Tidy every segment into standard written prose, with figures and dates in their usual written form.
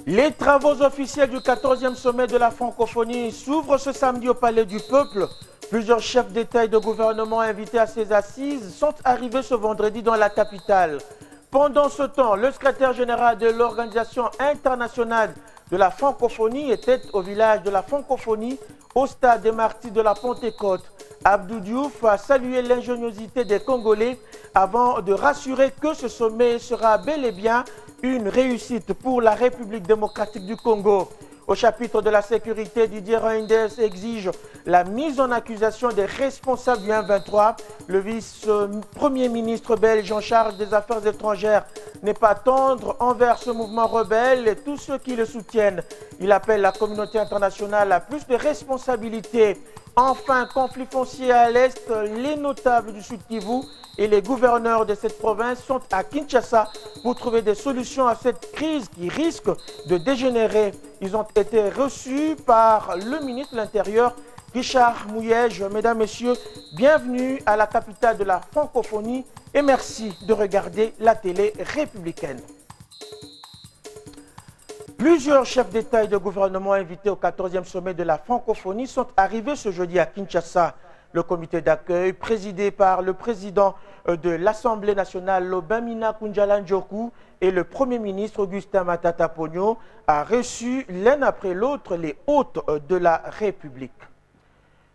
Les travaux officiels du 14e sommet de la francophonie s'ouvrent ce samedi au Palais du Peuple. Plusieurs chefs d'État et de gouvernement invités à ces assises sont arrivés ce vendredi dans la capitale. Pendant ce temps, le secrétaire général de l'Organisation internationale de la francophonie était au village de la francophonie au stade des Martyrs de la Pentecôte. Abdou Diouf a salué l'ingéniosité des Congolais avant de rassurer que ce sommet sera bel et bien une réussite pour la République démocratique du Congo. Au chapitre de la sécurité, Didier Reynders exige la mise en accusation des responsables du M23. Le vice-premier ministre belge en charge des affaires étrangères n'est pas tendre envers ce mouvement rebelle et tous ceux qui le soutiennent. Il appelle la communauté internationale à plus de responsabilités. Enfin, conflit foncier à l'Est, les notables du Sud Kivu et les gouverneurs de cette province sont à Kinshasa pour trouver des solutions à cette crise qui risque de dégénérer. Ils ont été reçus par le ministre de l'Intérieur, Richard Mouyège. Mesdames, Messieurs, bienvenue à la capitale de la francophonie et merci de regarder la télé républicaine. Plusieurs chefs d'État et de gouvernement invités au 14e sommet de la francophonie sont arrivés ce jeudi à Kinshasa. Le comité d'accueil, présidé par le président de l'Assemblée nationale, Lobamina Kounjala Njoku, et le Premier ministre Augustin Matata Ponyo, a reçu l'un après l'autre les hôtes de la République.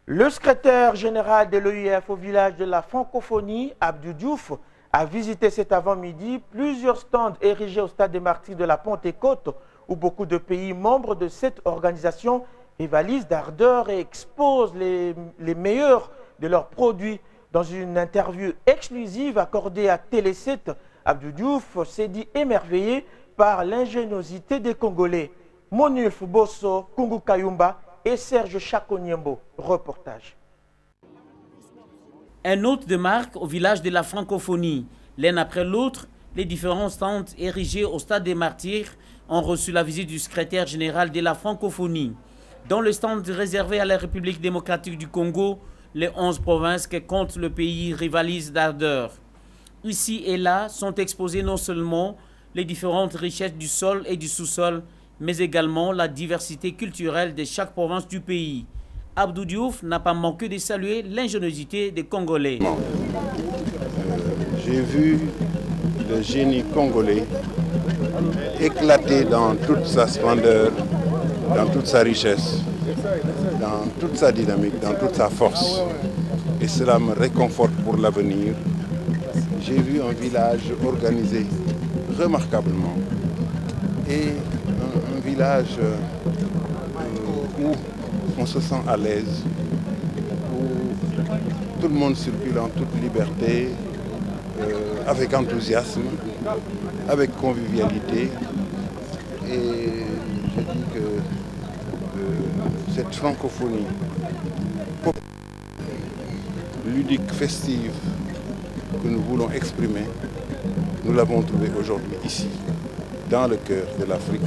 Le secrétaire général de l'OIF au village de la francophonie, Abdou Diouf, a visité cet avant-midi plusieurs stands érigés au stade des Martyrs de la Pentecôte, où beaucoup de pays membres de cette organisation rivalisent d'ardeur et exposent les meilleurs de leurs produits. Dans une interview exclusive accordée à Télé 7, Abdou Diouf s'est dit émerveillé par l'ingéniosité des Congolais. Monulf Bosso, Kungu Kayumba et Serge Chakonyembo. Reportage. Un hôte de marque au village de la francophonie. L'un après l'autre, les différents stands érigés au stade des Martyrs ont reçu la visite du secrétaire général de la francophonie. Dans le stand réservé à la République démocratique du Congo, les 11 provinces que compte le pays rivalisent d'ardeur. Ici et là sont exposées non seulement les différentes richesses du sol et du sous-sol, mais également la diversité culturelle de chaque province du pays. Abdou Diouf n'a pas manqué de saluer l'ingéniosité des Congolais. J'ai vu le génie congolais éclater dans toute sa splendeur, dans toute sa richesse, dans toute sa dynamique, dans toute sa force. Et cela me réconforte pour l'avenir. J'ai vu un village organisé remarquablement et un village où on se sent à l'aise, où tout le monde circule en toute liberté, avec enthousiasme, avec convivialité. Et je dis que cette francophonie ludique, festive, que nous voulons exprimer, nous l'avons trouvée aujourd'hui ici, dans le cœur de l'Afrique,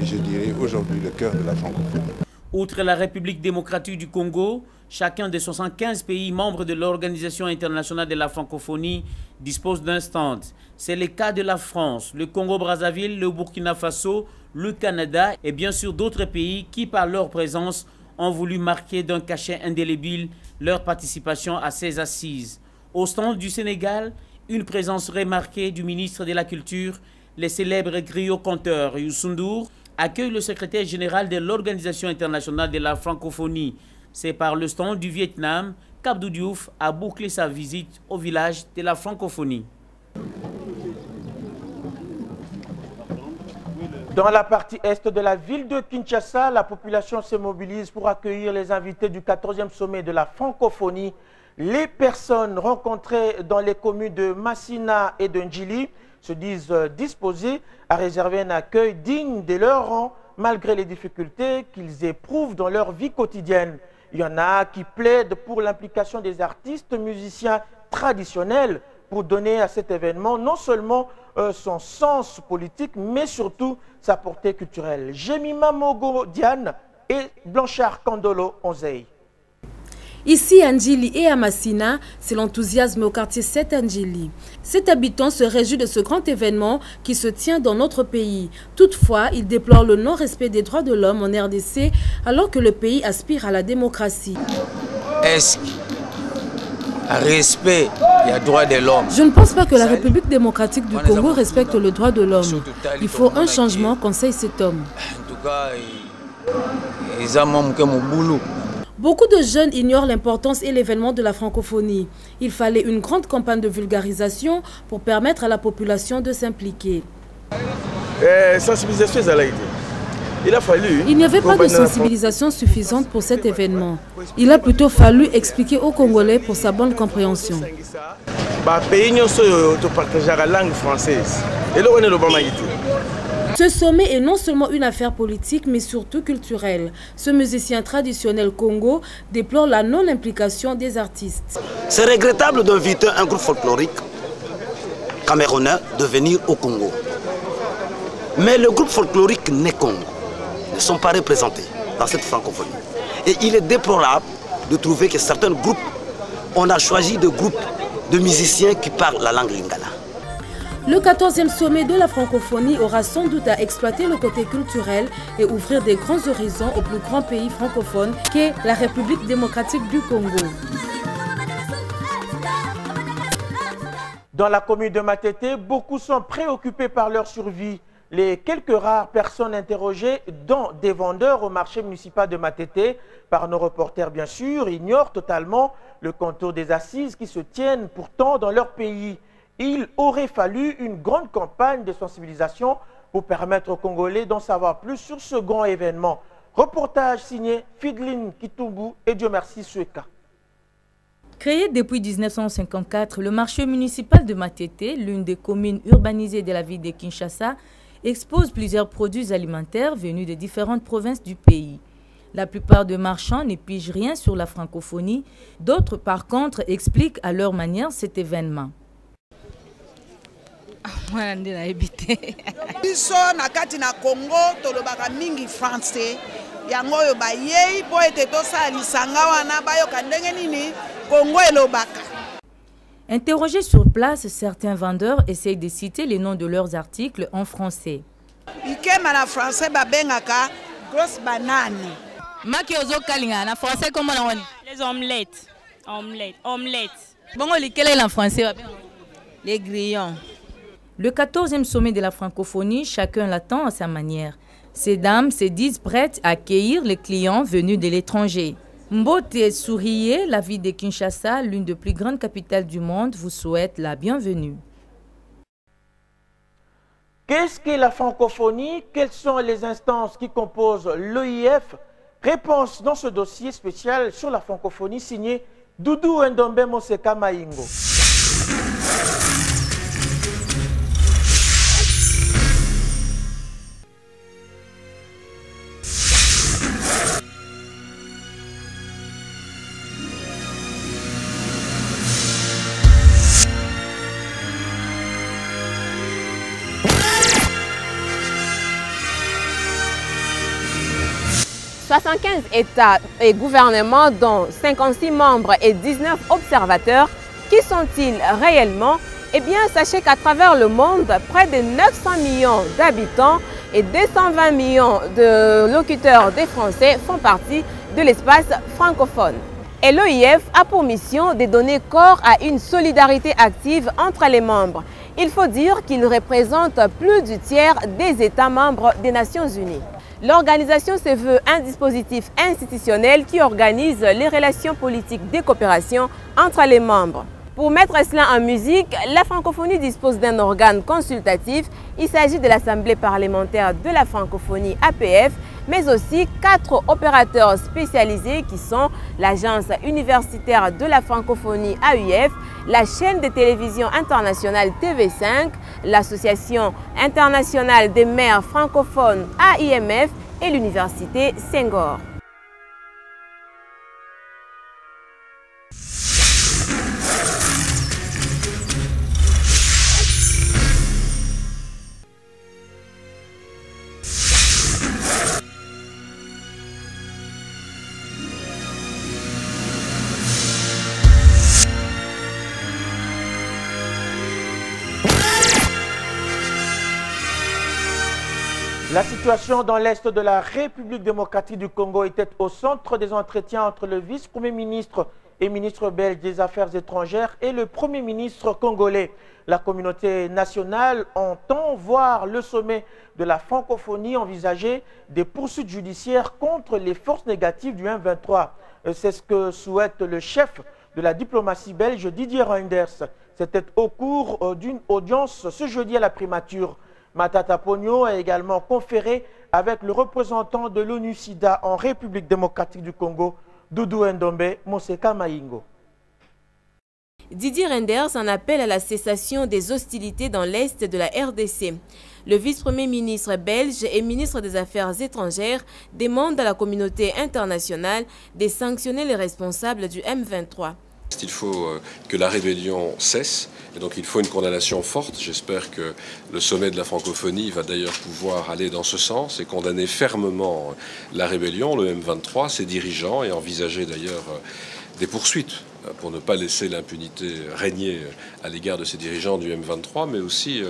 et je dirais aujourd'hui le cœur de la francophonie. Outre la République démocratique du Congo, chacun des 75 pays membres de l'Organisation internationale de la francophonie dispose d'un stand. C'est le cas de la France, le Congo-Brazzaville, le Burkina Faso, le Canada et bien sûr d'autres pays qui, par leur présence, ont voulu marquer d'un cachet indélébile leur participation à ces assises. Au stand du Sénégal, une présence remarquée du ministre de la Culture, le célèbre griot-conteur Youssou N'Dour, accueille le secrétaire général de l'Organisation internationale de la francophonie. C'est par le stand du Vietnam qu'Abdou Diouf a bouclé sa visite au village de la francophonie. Dans la partie est de la ville de Kinshasa, la population se mobilise pour accueillir les invités du 14e sommet de la francophonie. Les personnes rencontrées dans les communes de Massina et de Ndjili se disent disposées à réserver un accueil digne de leur rang, malgré les difficultés qu'ils éprouvent dans leur vie quotidienne. Il y en a qui plaident pour l'implication des artistes musiciens traditionnels pour donner à cet événement non seulement son sens politique, mais surtout sa portée culturelle. Jemima Mogo Diane et Blanchard Kandolo Onzei. Ici à Ndjili et à Massina, c'est l'enthousiasme au quartier 7 à Ndjili. Cet habitant se réjouit de ce grand événement qui se tient dans notre pays. Toutefois, il déplore le non-respect des droits de l'homme en RDC alors que le pays aspire à la démocratie. Est-ce respect des droits de l'homme? Je ne pense pas que la République démocratique du Congo respecte le droit de l'homme. Il faut un changement, conseille cet homme. En tout cas, ils ont que mon boulot. Beaucoup de jeunes ignorent l'importance et l'événement de la francophonie. Il fallait une grande campagne de vulgarisation pour permettre à la population de s'impliquer. Il n'y avait pas de sensibilisation suffisante pour cet événement. Il a plutôt fallu expliquer aux Congolais pour sa bonne compréhension. Ce sommet est non seulement une affaire politique, mais surtout culturelle. Ce musicien traditionnel Congo déplore la non-implication des artistes. C'est regrettable d'inviter un groupe folklorique camerounais de venir au Congo. Mais le groupe folklorique Né Congo ne sont pas représentés dans cette francophonie. Et il est déplorable de trouver que certains groupes, on a choisi de groupes de musiciens qui parlent la langue lingala. Le 14e sommet de la francophonie aura sans doute à exploiter le côté culturel et ouvrir des grands horizons au plus grand pays francophone qu'est la République démocratique du Congo. Dans la commune de Matete, beaucoup sont préoccupés par leur survie. Les quelques rares personnes interrogées, dont des vendeurs au marché municipal de Matete, par nos reporters bien sûr, ignorent totalement le contour des assises qui se tiennent pourtant dans leur pays. Il aurait fallu une grande campagne de sensibilisation pour permettre aux Congolais d'en savoir plus sur ce grand événement. Reportage signé Fidline Kitumbu et Dieu merci Sueka. Créé depuis 1954, le marché municipal de Matete, l'une des communes urbanisées de la ville de Kinshasa, expose plusieurs produits alimentaires venus de différentes provinces du pays. La plupart des marchands ne pigent rien sur la francophonie, d'autres par contre expliquent à leur manière cet événement. Biso na kati na Congo tolobaka mingi français yango oyo bayei po ete tosala lisanga wana bayoka ndenge nini Congo elobaka. Interrogés sur place, certains vendeurs essayent de citer les noms de leurs articles en français. Ikema na français babengaka grosse banane. Maki ozo kalinga na français comment on dit? Les omelettes. Omelettes. Bon, quel est en français? Les grillons. Le 14e sommet de la francophonie, chacun l'attend à sa manière. Ces dames se disent prêtes à accueillir les clients venus de l'étranger. Mbote Sourié, la ville de Kinshasa, l'une des plus grandes capitales du monde, vous souhaite la bienvenue. Qu'est-ce qu'est la francophonie? Quelles sont les instances qui composent l'OIF? Réponse dans ce dossier spécial sur la francophonie signé Doudou Ndombe Moseka Maingo. « 75 États et gouvernements, dont 56 membres et 19 observateurs. Qui sont-ils réellement? Eh bien, sachez qu'à travers le monde, près de 900 millions d'habitants et 220 millions de locuteurs des Français font partie de l'espace francophone. Et l'OIF a pour mission de donner corps à une solidarité active entre les membres. Il faut dire qu'il représente plus du tiers des États membres des Nations Unies. L'organisation se veut un dispositif institutionnel qui organise les relations politiques de coopération entre les membres. Pour mettre cela en musique, la francophonie dispose d'un organe consultatif. Il s'agit de l'Assemblée parlementaire de la francophonie APF, mais aussi 4 opérateurs spécialisés qui sont l'Agence universitaire de la francophonie AUF, la chaîne de télévision internationale TV5, l'Association internationale des maires francophones AIMF et l'Université Senghor. La situation dans l'Est de la République démocratique du Congo était au centre des entretiens entre le vice-premier ministre et ministre belge des Affaires étrangères et le premier ministre congolais. La communauté nationale entend voir le sommet de la francophonie envisager des poursuites judiciaires contre les forces négatives du M23. C'est ce que souhaite le chef de la diplomatie belge, Didier Reynders. C'était au cours d'une audience ce jeudi à la primature. Matata Ponyo a également conféré avec le représentant de l'ONU-SIDA en République démocratique du Congo, Doudou Ndombe Moseka Maingo. Didier Reynders en appelle à la cessation des hostilités dans l'Est de la RDC. Le vice-premier ministre belge et ministre des Affaires étrangères demandent à la communauté internationale de sanctionner les responsables du M23. Il faut que la rébellion cesse et donc il faut une condamnation forte. J'espère que le sommet de la francophonie va d'ailleurs pouvoir aller dans ce sens et condamner fermement la rébellion, le M23, ses dirigeants et envisager d'ailleurs des poursuites pour ne pas laisser l'impunité régner à l'égard de ces dirigeants du M23, mais aussi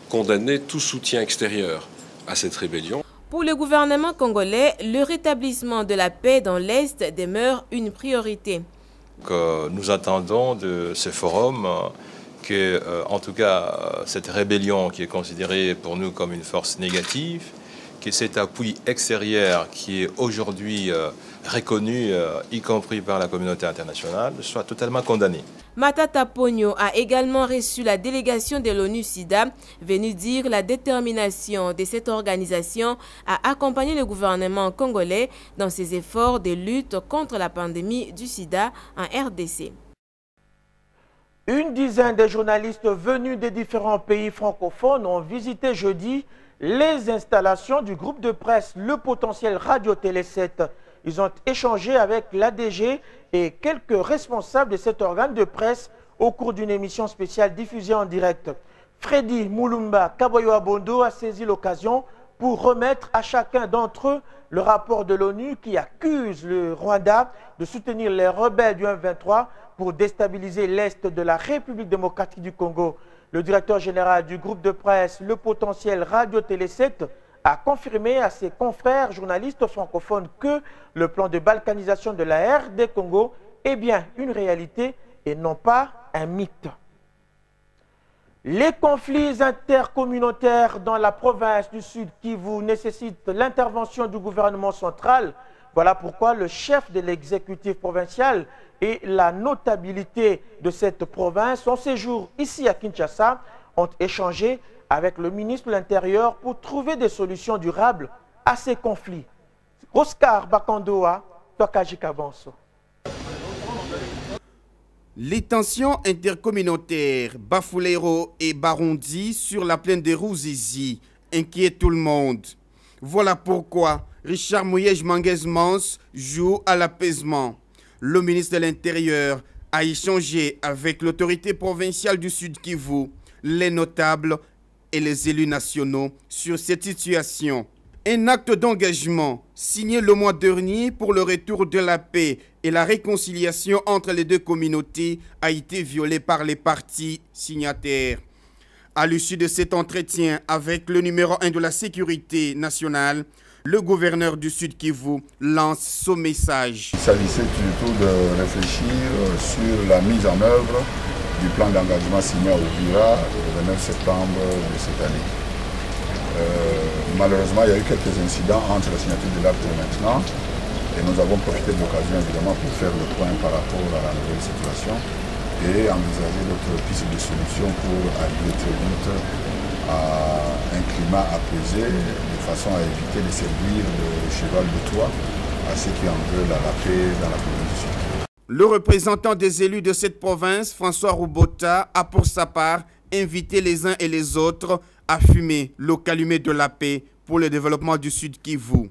condamner tout soutien extérieur à cette rébellion. Pour le gouvernement congolais, le rétablissement de la paix dans l'Est demeure une priorité. Nous attendons de ce forum que, en tout cas, cette rébellion qui est considérée pour nous comme une force négative, que cet appui extérieur qui est aujourd'hui reconnu, y compris par la communauté internationale, soit totalement condamné. Matata Ponyo a également reçu la délégation de l'ONU-SIDA, venue dire la détermination de cette organisation à accompagner le gouvernement congolais dans ses efforts de lutte contre la pandémie du sida en RDC. Une dizaine de journalistes venus des différents pays francophones ont visité jeudi les installations du groupe de presse Le Potentiel Radio-Télé 7. Ils ont échangé avec l'ADG et quelques responsables de cet organe de presse au cours d'une émission spéciale diffusée en direct. Freddy Moulumba Kaboyo Abondo a saisi l'occasion pour remettre à chacun d'entre eux le rapport de l'ONU qui accuse le Rwanda de soutenir les rebelles du M23 pour déstabiliser l'Est de la République démocratique du Congo. Le directeur général du groupe de presse Le Potentiel Radio-Télé 7 a confirmé à ses confrères journalistes francophones que le plan de balkanisation de la RD Congo est bien une réalité et non pas un mythe. Les conflits intercommunautaires dans la province du Sud Kivu nécessitent l'intervention du gouvernement central. Voilà pourquoi le chef de l'exécutif provincial et la notabilité de cette province en séjour ici à Kinshasa ont échangé avec le ministre de l'Intérieur pour trouver des solutions durables à ces conflits. Oscar Bakandoa, Tokaji Kabanso. Les tensions intercommunautaires Bafulero et Barondi sur la plaine de Ruzizi inquiètent tout le monde. Voilà pourquoi Richard Mouyej Manguez-Mans joue à l'apaisement. Le ministre de l'Intérieur a échangé avec l'autorité provinciale du Sud Kivu, les notables et les élus nationaux sur cette situation. Un acte d'engagement signé le mois dernier pour le retour de la paix et la réconciliation entre les deux communautés a été violé par les parties signataires. À l'issue de cet entretien avec le numéro 1 de la sécurité nationale, le gouverneur du Sud Kivu lance son message. Il s'agissait surtout de réfléchir sur la mise en œuvre du plan d'engagement signé à Uvira le 29 septembre de cette année. Malheureusement, il y a eu quelques incidents entre la signature de l'acte et maintenant. Et nous avons profité de l'occasion évidemment pour faire le point par rapport à la nouvelle situation et envisager d'autres pistes de solutions pour arriver très vite à un climat apaisé de façon à éviter de servir de cheval de Troie à ceux qui en veulent à la paix dans la province du Sud. Le représentant des élus de cette province, François Roubota, a pour sa part invité les uns et les autres à fumer le calumet de la paix pour le développement du Sud Kivu.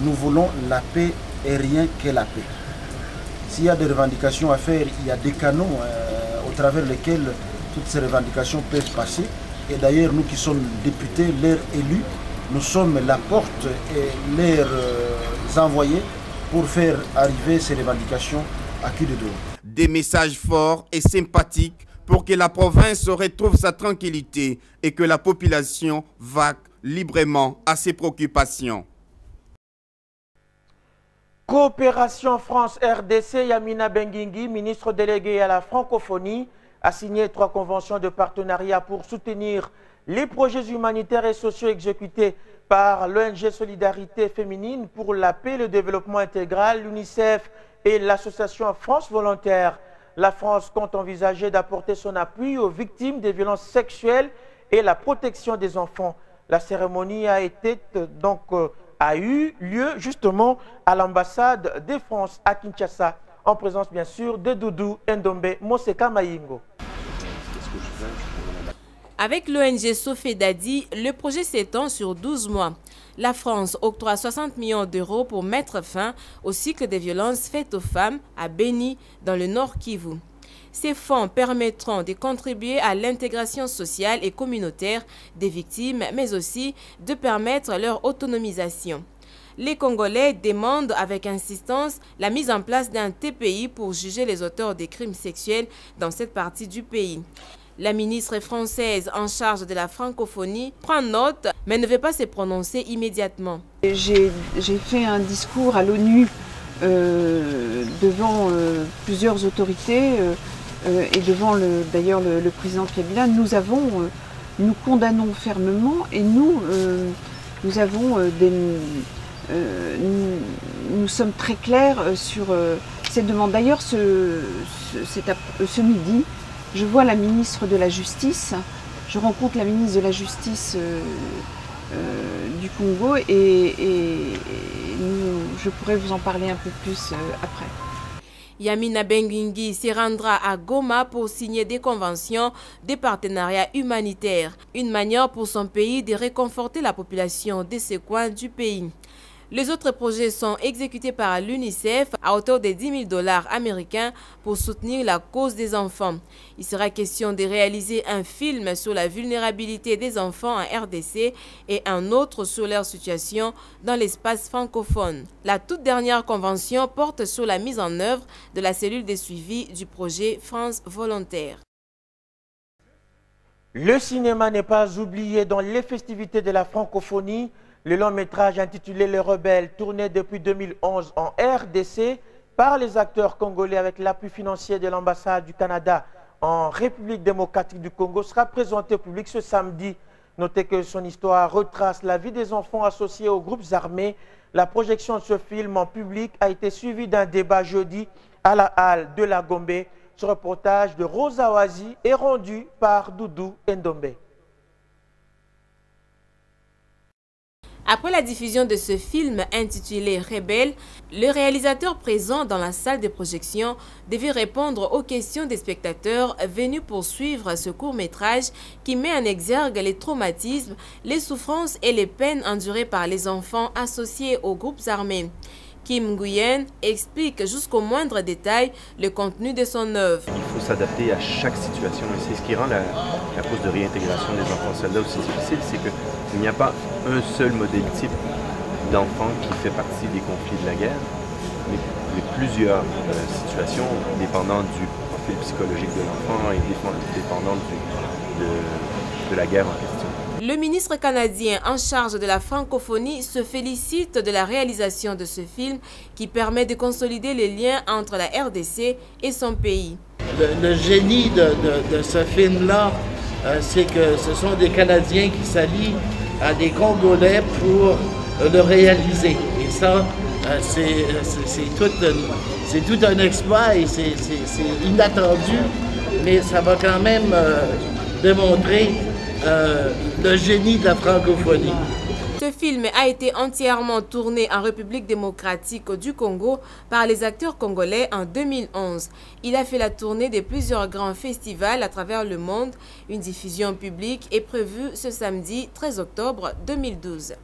Nous voulons la paix et rien que la paix. S'il y a des revendications à faire, il y a des canaux au travers lesquels toutes ces revendications peuvent passer. Et d'ailleurs, nous qui sommes députés, leurs élus, nous sommes la porte et leurs envoyés pour faire arriver ces revendications à qui de dos. Des messages forts et sympathiques pour que la province retrouve sa tranquillité et que la population vaque librement à ses préoccupations. Coopération France-RDC, Yamina Benguingui, ministre délégué à la francophonie, a signé 3 conventions de partenariat pour soutenir les projets humanitaires et sociaux exécutés par l'ONG Solidarité Féminine pour la paix et le développement intégral, l'UNICEF et l'association France Volontaire. La France compte envisager d'apporter son appui aux victimes des violences sexuelles et la protection des enfants. La cérémonie a eu lieu justement à l'ambassade de France à Kinshasa, en présence bien sûr de Doudou Ndombe Moseka Mayingo. Avec l'ONG Sofedadi, le projet s'étend sur 12 mois. La France octroie 60 millions d'euros pour mettre fin au cycle des violences faites aux femmes à Beni, dans le Nord Kivu. Ces fonds permettront de contribuer à l'intégration sociale et communautaire des victimes, mais aussi de permettre leur autonomisation. Les Congolais demandent avec insistance la mise en place d'un TPI pour juger les auteurs des crimes sexuels dans cette partie du pays. La ministre française en charge de la francophonie prend note, mais ne veut pas se prononcer immédiatement. J'ai fait un discours à l'ONU devant plusieurs autorités et devant d'ailleurs le président Kabila. Nous condamnons fermement et nous sommes très clairs sur cette demande. D'ailleurs, ce midi, je vois la ministre de la Justice, je rencontre la ministre de la Justice du Congo et je pourrais vous en parler un peu plus après. Yamina Benguingui se rendra à Goma pour signer des conventions de partenariat humanitaire, une manière pour son pays de réconforter la population de ce coin du pays. Les autres projets sont exécutés par l'UNICEF à hauteur de 10 000 $ américains pour soutenir la cause des enfants. Il sera question de réaliser un film sur la vulnérabilité des enfants en RDC et un autre sur leur situation dans l'espace francophone. La toute dernière convention porte sur la mise en œuvre de la cellule de suivi du projet France Volontaire. Le cinéma n'est pas oublié dans les festivités de la francophonie. Le long métrage intitulé Les Rebelles, tourné depuis 2011 en RDC par les acteurs congolais avec l'appui financier de l'ambassade du Canada en République démocratique du Congo, sera présenté au public ce samedi. Notez que son histoire retrace la vie des enfants associés aux groupes armés. La projection de ce film en public a été suivie d'un débat jeudi à la halle de la Gombe. Ce reportage de Rosa Oazi est rendu par Doudou Ndombe. Après la diffusion de ce film intitulé Rebelle, le réalisateur présent dans la salle de projection devait répondre aux questions des spectateurs venus pour suivre ce court-métrage qui met en exergue les traumatismes, les souffrances et les peines endurées par les enfants associés aux groupes armés. Kim Nguyen explique jusqu'au moindre détail le contenu de son œuvre. Il faut s'adapter à chaque situation et c'est ce qui rend la cause de réintégration des enfants soldats aussi difficile, c'est qu'il n'y a pas un seul modèle type d'enfant qui fait partie des conflits de la guerre, mais plusieurs situations dépendant du profil psychologique de l'enfant et dépendant de la guerre en question. Le ministre canadien en charge de la francophonie se félicite de la réalisation de ce film qui permet de consolider les liens entre la RDC et son pays. Le génie de ce film-là, c'est que ce sont des Canadiens qui s'allient à des Congolais pour le réaliser. Et ça, c'est tout un exploit et c'est inattendu, mais ça va quand même démontrer le génie de la francophonie. Ce film a été entièrement tourné en République démocratique du Congo par les acteurs congolais en 2011. Il a fait la tournée de plusieurs grands festivals à travers le monde. Une diffusion publique est prévue ce samedi 13 octobre 2012.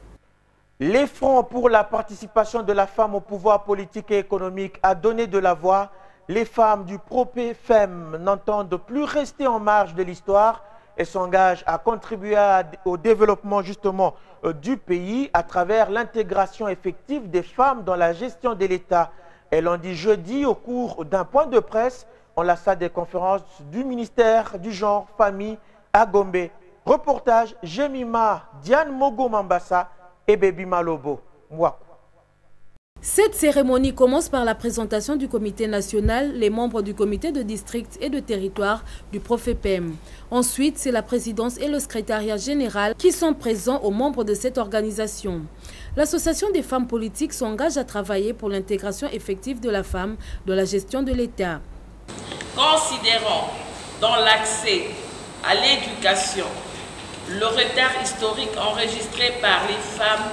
Les Fronts pour la participation de la femme au pouvoir politique et économique a donné de la voix. Les femmes du Pro-P-FEM n'entendent plus rester en marge de l'histoire et s'engagent à contribuer au développement justement du pays à travers l'intégration effective des femmes dans la gestion de l'État. Elles l'ont dit jeudi au cours d'un point de presse en la salle des conférences du ministère du genre, famille à Gombe. Reportage Jemima Diane Mogo Mambassa et Baby Malobo. Mwaku. Cette cérémonie commence par la présentation du comité national, les membres du comité de district et de territoire du Profepem. Ensuite, c'est la présidence et le secrétariat général qui sont présents aux membres de cette organisation. L'Association des femmes politiques s'engage à travailler pour l'intégration effective de la femme dans la gestion de l'État. Considérant dans l'accès à l'éducation le retard historique enregistré par les femmes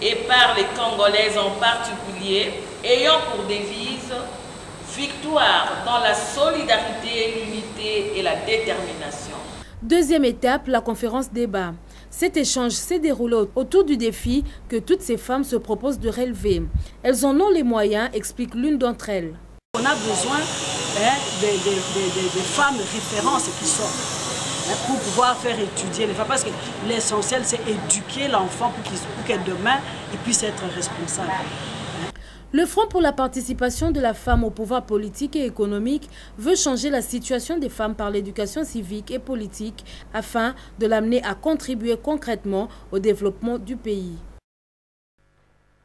et par les Congolaises en particulier, ayant pour devise victoire dans la solidarité, l'unité et la détermination. Deuxième étape, la conférence débat. Cet échange s'est déroulé autour du défi que toutes ces femmes se proposent de relever. Elles en ont les moyens, explique l'une d'entre elles. On a besoin de femmes références qui sortent pour pouvoir faire étudier les femmes. Parce que l'essentiel, c'est éduquer l'enfant pour que demain, il puisse être responsable. Le Front pour la participation de la femme au pouvoir politique et économique veut changer la situation des femmes par l'éducation civique et politique afin de l'amener à contribuer concrètement au développement du pays.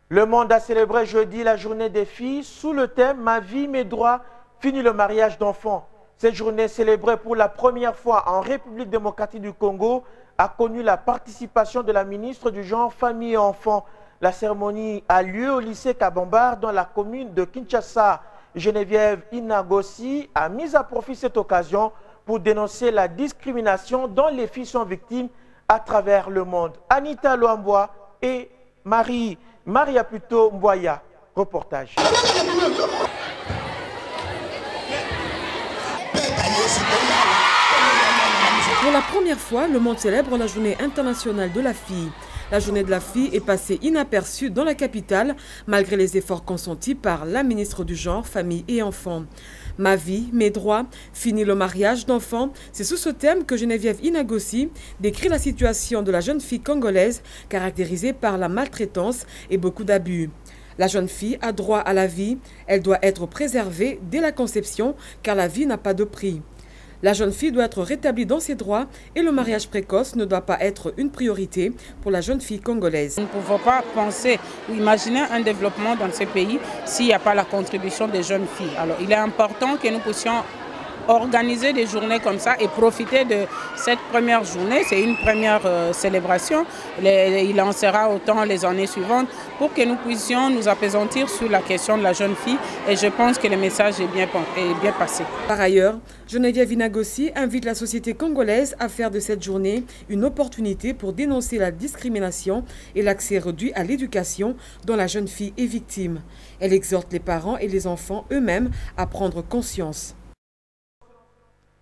Le monde a célébré jeudi la journée des filles sous le thème « Ma vie, mes droits, fini le mariage d'enfants ». Cette journée célébrée pour la première fois en République démocratique du Congo a connu la participation de la ministre du Genre, Famille et Enfants. La cérémonie a lieu au lycée Kabambar dans la commune de Kinshasa. Geneviève Inagossi a mis à profit cette occasion pour dénoncer la discrimination dont les filles sont victimes à travers le monde. Anita Loamboa et Maria Puto Mboya. Reportage. Pour la première fois, le monde célèbre la journée internationale de la fille. La journée de la fille est passée inaperçue dans la capitale, malgré les efforts consentis par la ministre du Genre, Famille et Enfants. Ma vie, mes droits, fini le mariage d'enfants. C'est sous ce thème que Geneviève Inagossi décrit la situation de la jeune fille congolaise, caractérisée par la maltraitance et beaucoup d'abus. La jeune fille a droit à la vie, elle doit être préservée dès la conception, car la vie n'a pas de prix. La jeune fille doit être rétablie dans ses droits et le mariage précoce ne doit pas être une priorité pour la jeune fille congolaise. Nous ne pouvons pas penser ou imaginer un développement dans ce pays s'il n'y a pas la contribution des jeunes filles. Alors il est important que nous puissions organiser des journées comme ça et profiter de cette première journée. C'est une première célébration. Il en sera autant les années suivantes pour que nous puissions nous apaisantir sur la question de la jeune fille. Et je pense que le message est bien passé. Par ailleurs, Geneviève Inagossi invite la société congolaise à faire de cette journée une opportunité pour dénoncer la discrimination et l'accès réduit à l'éducation dont la jeune fille est victime. Elle exhorte les parents et les enfants eux-mêmes à prendre conscience.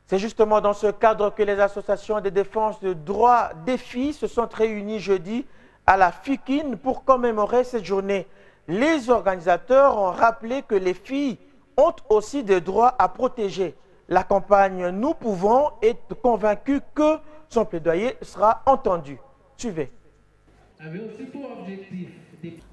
C'est justement dans ce cadre que les associations de défense des droits des filles se sont réunies jeudi à la FICIN pour commémorer cette journée. Les organisateurs ont rappelé que les filles ont aussi des droits à protéger. La campagne Nous Pouvons est convaincue que son plaidoyer sera entendu. Suivez.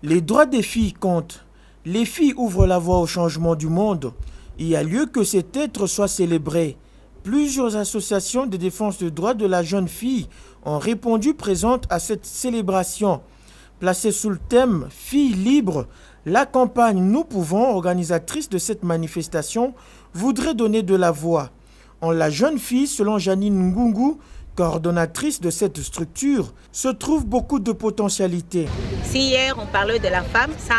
Les droits des filles comptent. Les filles ouvrent la voie au changement du monde. Il y a lieu que cet être soit célébré. Plusieurs associations de défense des droits de la jeune fille ont répondu présentes à cette célébration. Placée sous le thème « Filles libres », la campagne Nous Pouvons, organisatrice de cette manifestation, voudrait donner de la voix. En la jeune fille, selon Janine Ngungu, coordonnatrice de cette structure, se trouve beaucoup de potentialités. Si hier on parlait de la femme, sans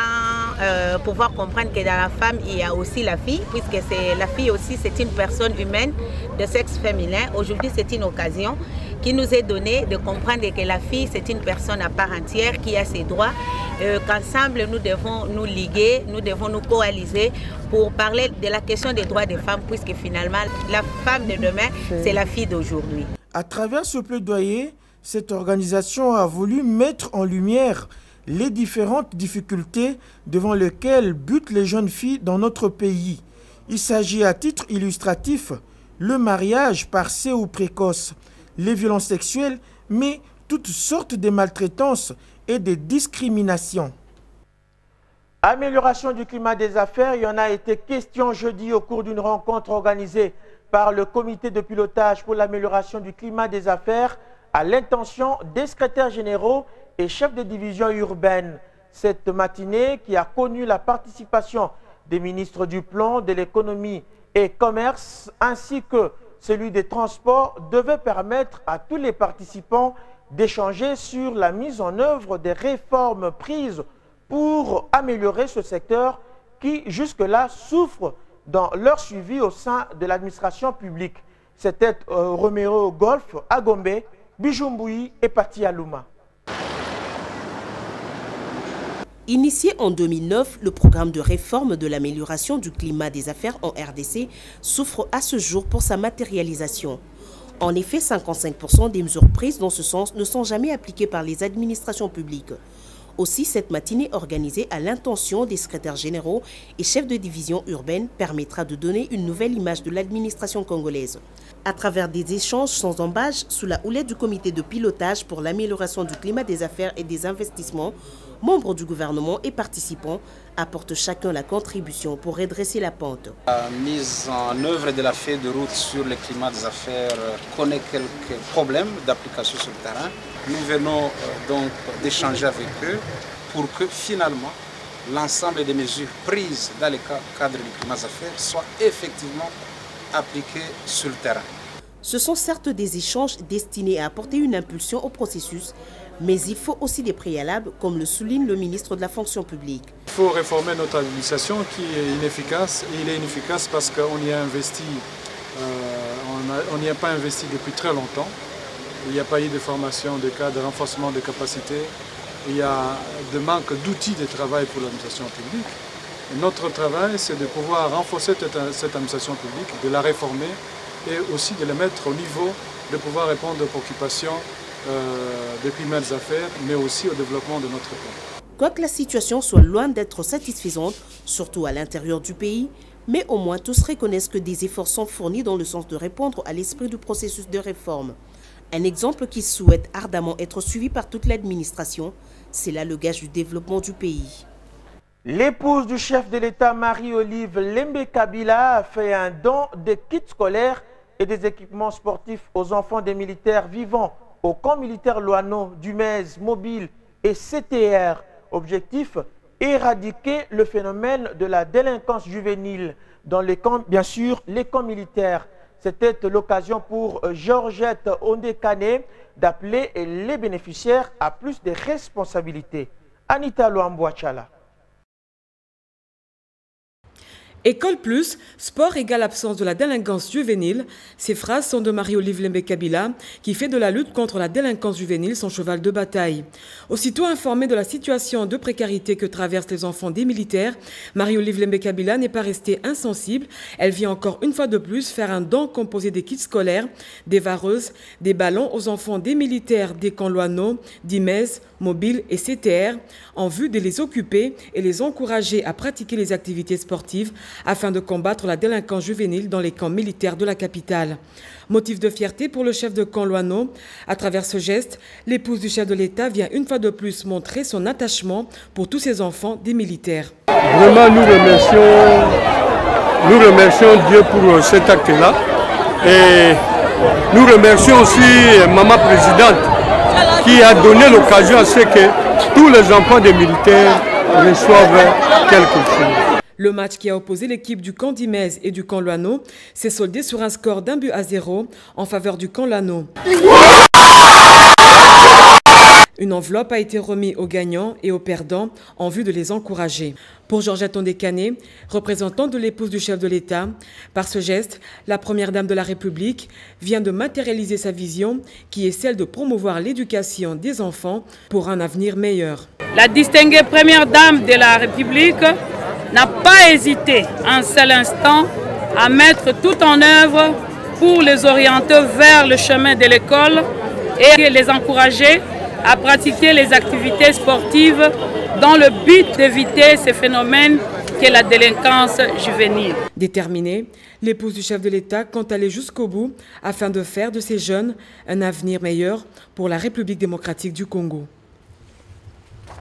pouvoir comprendre que dans la femme il y a aussi la fille, puisque la fille aussi c'est une personne humaine de sexe féminin. Aujourd'hui c'est une occasion qui nous est donnée de comprendre que la fille c'est une personne à part entière qui a ses droits, qu'ensemble nous devons nous liguer, nous devons nous coaliser pour parler de la question des droits des femmes, puisque finalement la femme de demain c'est la fille d'aujourd'hui. À travers ce plaidoyer, cette organisation a voulu mettre en lumière les différentes difficultés devant lesquelles butent les jeunes filles dans notre pays. Il s'agit à titre illustratif le mariage parcé ou précoce, les violences sexuelles, mais toutes sortes de maltraitances et de discriminations. Amélioration du climat des affaires, il y en a été question jeudi au cours d'une rencontre organisée par le comité de pilotage pour l'amélioration du climat des affaires à l'intention des secrétaires généraux et chefs de division urbaine. Cette matinée qui a connu la participation des ministres du Plan, de l'économie et commerce ainsi que celui des transports devait permettre à tous les participants d'échanger sur la mise en œuvre des réformes prises pour améliorer ce secteur qui jusque-là souffre dans leur suivi au sein de l'administration publique. C'était Romero Golf, Agombe, Bijumboui et Pati Alouma. Initié en 2009, le programme de réforme de l'amélioration du climat des affaires en RDC souffre à ce jour pour sa matérialisation. En effet, 55% des mesures prises dans ce sens ne sont jamais appliquées par les administrations publiques. Aussi, cette matinée organisée à l'intention des secrétaires généraux et chefs de division urbaine permettra de donner une nouvelle image de l'administration congolaise. À travers des échanges sans embâche sous la houlette du comité de pilotage pour l'amélioration du climat des affaires et des investissements, membres du gouvernement et participants apportent chacun la contribution pour redresser la pente. La mise en œuvre de la feuille de route sur le climat des affaires connaît quelques problèmes d'application sur le terrain. Nous venons donc d'échanger avec eux pour que finalement l'ensemble des mesures prises dans le cadre du climat des affaires soient effectivement appliquées sur le terrain. Ce sont certes des échanges destinés à apporter une impulsion au processus, mais il faut aussi des préalables, comme le souligne le ministre de la fonction publique. Il faut réformer notre administration qui est inefficace. Et il est inefficace parce qu'on y a investi, on n'y a pas investi depuis très longtemps. Il n'y a pas eu de formation, de cas de renforcement des capacités. Il y a de manque d'outils de travail pour l'administration publique. Et notre travail, c'est de pouvoir renforcer cette administration publique, de la réformer et aussi de la mettre au niveau de pouvoir répondre aux préoccupations des climat des affaires, mais aussi au développement de notre pays. Quoique la situation soit loin d'être satisfaisante, surtout à l'intérieur du pays, mais au moins tous reconnaissent que des efforts sont fournis dans le sens de répondre à l'esprit du processus de réforme. Un exemple qui souhaite ardemment être suivi par toute l'administration, c'est là le gage du développement du pays. L'épouse du chef de l'État, Marie-Olive Lembe Kabila, a fait un don de kits scolaires et des équipements sportifs aux enfants des militaires vivant au camp militaire Loano, Dumez, Mobile et CTR. Objectif, éradiquer le phénomène de la délinquance juvénile dans les camps, bien sûr, les camps militaires. C'était l'occasion pour Georgette Ondekane d'appeler les bénéficiaires à plus de responsabilités. Anita Loambouachala. École plus, sport égale absence de la délinquance juvénile. Ces phrases sont de Marie-Olive Lembe Kabila, qui fait de la lutte contre la délinquance juvénile son cheval de bataille. Aussitôt informée de la situation de précarité que traversent les enfants des militaires, Marie-Olive Lembe Kabila n'est pas restée insensible. Elle vient encore une fois de plus faire un don composé des kits scolaires, des vareuses, des ballons aux enfants des militaires des camps Loano, Dimez, Mobile et CTR, en vue de les occuper et les encourager à pratiquer les activités sportives afin de combattre la délinquance juvénile dans les camps militaires de la capitale. Motif de fierté pour le chef de camp Loano. À travers ce geste, l'épouse du chef de l'État vient une fois de plus montrer son attachement pour tous ces enfants des militaires. Vraiment, nous remercions Dieu pour cet acte-là. Et nous remercions aussi Maman Présidente qui a donné l'occasion à ce que tous les enfants des militaires reçoivent quelque chose. Le match qui a opposé l'équipe du camp Dimez et du camp Loano s'est soldé sur un score d'1-0 en faveur du camp Loano. Une enveloppe a été remise aux gagnants et aux perdants en vue de les encourager. Pour Georgette Ondekane, représentante de l'épouse du chef de l'État, par ce geste, la première dame de la République vient de matérialiser sa vision qui est celle de promouvoir l'éducation des enfants pour un avenir meilleur. La distinguée première dame de la République n'a pas hésité un seul instant à mettre tout en œuvre pour les orienter vers le chemin de l'école et les encourager à pratiquer les activités sportives dans le but d'éviter ce phénomène qu'est la délinquance juvénile. Déterminée, l'épouse du chef de l'État compte aller jusqu'au bout afin de faire de ces jeunes un avenir meilleur pour la République démocratique du Congo.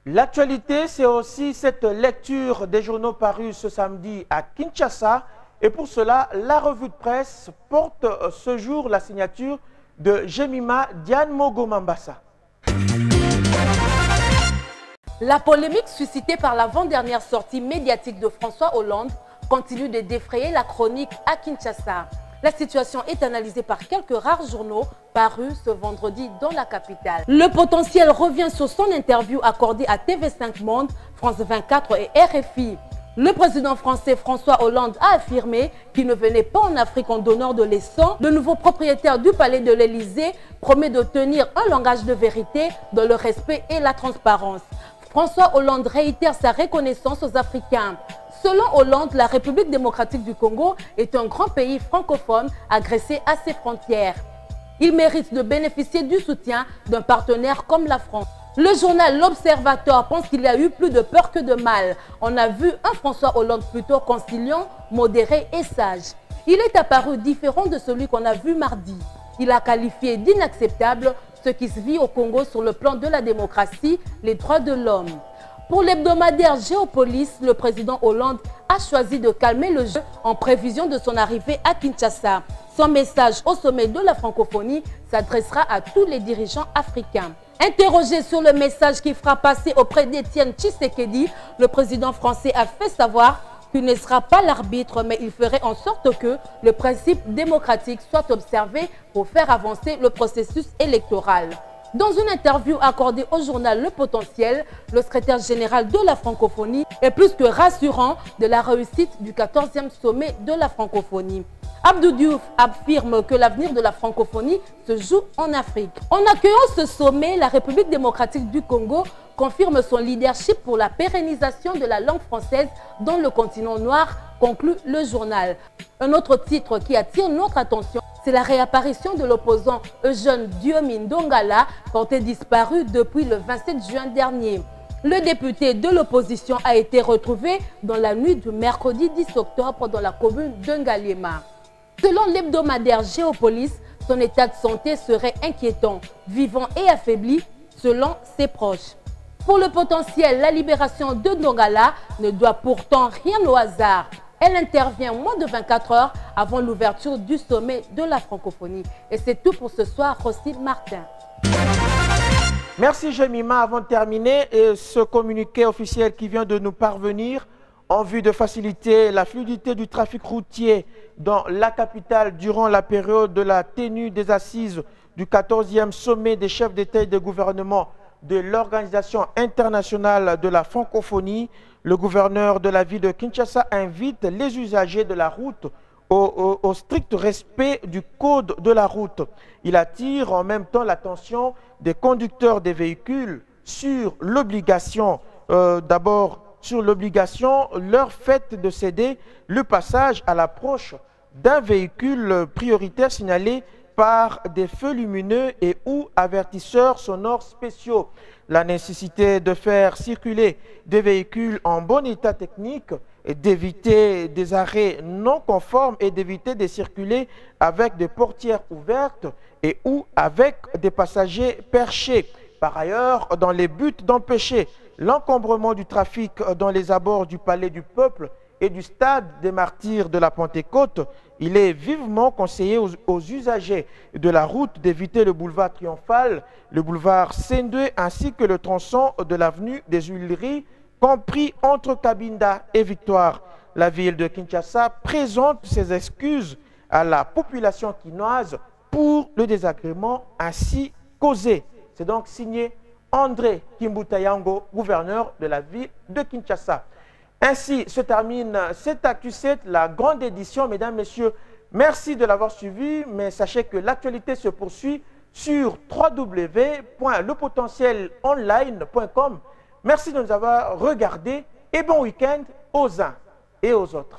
L'actualité, c'est aussi cette lecture des journaux parus ce samedi à Kinshasa. Et pour cela, la revue de presse porte ce jour la signature de Jemima Diane Mogo Mambassa. La polémique suscitée par l'avant-dernière sortie médiatique de François Hollande continue de défrayer la chronique à Kinshasa. La situation est analysée par quelques rares journaux parus ce vendredi dans la capitale. Le potentiel revient sur son interview accordée à TV5 Monde, France 24 et RFI. Le président français François Hollande a affirmé qu'il ne venait pas en Afrique en donneur de leçons. Le nouveau propriétaire du palais de l'Élysée promet de tenir un langage de vérité dans le respect et la transparence. François Hollande réitère sa reconnaissance aux Africains. Selon Hollande, la République démocratique du Congo est un grand pays francophone agressé à ses frontières. Il mérite de bénéficier du soutien d'un partenaire comme la France. Le journal L'Observateur pense qu'il y a eu plus de peur que de mal. On a vu un François Hollande plutôt conciliant, modéré et sage. Il est apparu différent de celui qu'on a vu mardi. Il a qualifié d'inacceptable ce qui se vit au Congo sur le plan de la démocratie, les droits de l'homme. Pour l'hebdomadaire Géopolis, le président Hollande a choisi de calmer le jeu en prévision de son arrivée à Kinshasa. Son message au sommet de la francophonie s'adressera à tous les dirigeants africains. Interrogé sur le message qu'il fera passer auprès d'Étienne Tshisekedi, le président français a fait savoir qu'il ne sera pas l'arbitre, mais il ferait en sorte que le principe démocratique soit observé pour faire avancer le processus électoral. Dans une interview accordée au journal Le Potentiel, le secrétaire général de la francophonie est plus que rassurant de la réussite du 14e sommet de la francophonie. Abdou Diouf affirme que l'avenir de la francophonie se joue en Afrique. En accueillant ce sommet, la République démocratique du Congo confirme son leadership pour la pérennisation de la langue française dans le continent noir, conclut le journal. Un autre titre qui attire notre attention, c'est la réapparition de l'opposant Eugène Diomine Dongala, porté disparu depuis le 27 juin dernier. Le député de l'opposition a été retrouvé dans la nuit du mercredi 10 octobre dans la commune de Ngaliema. Selon l'hebdomadaire Géopolis, son état de santé serait inquiétant, vivant et affaibli selon ses proches. Pour le potentiel, la libération de Dongala ne doit pourtant rien au hasard. Elle intervient moins de 24 heures avant l'ouverture du sommet de la francophonie. Et c'est tout pour ce soir, Roselyne Martin. Merci Jemima. Avant de terminer, ce communiqué officiel qui vient de nous parvenir en vue de faciliter la fluidité du trafic routier dans la capitale durant la période de la tenue des assises du 14e sommet des chefs d'État et de gouvernement de l'Organisation internationale de la francophonie. Le gouverneur de la ville de Kinshasa invite les usagers de la route au strict respect du code de la route. Il attire en même temps l'attention des conducteurs des véhicules sur l'obligation, leur fait de céder le passage à l'approche d'un véhicule prioritaire signalé par des feux lumineux et ou avertisseurs sonores spéciaux. La nécessité de faire circuler des véhicules en bon état technique, d'éviter des arrêts non conformes et d'éviter de circuler avec des portières ouvertes et ou avec des passagers perchés. Par ailleurs, dans les buts d'empêcher l'encombrement du trafic dans les abords du Palais du Peuple et du stade des Martyrs de la Pentecôte, il est vivement conseillé aux usagers de la route d'éviter le boulevard Triomphal, le boulevard Sendwe ainsi que le tronçon de l'avenue des Huileries, compris entre Cabinda et Victoire. La ville de Kinshasa présente ses excuses à la population quinoise pour le désagrément ainsi causé. C'est donc signé André Kimbutayango, gouverneur de la ville de Kinshasa. Ainsi se termine cette Actu 7, la grande édition. Mesdames, Messieurs, merci de l'avoir suivi, mais sachez que l'actualité se poursuit sur www.lepotentielonline.com. Merci de nous avoir regardés et bon week-end aux uns et aux autres.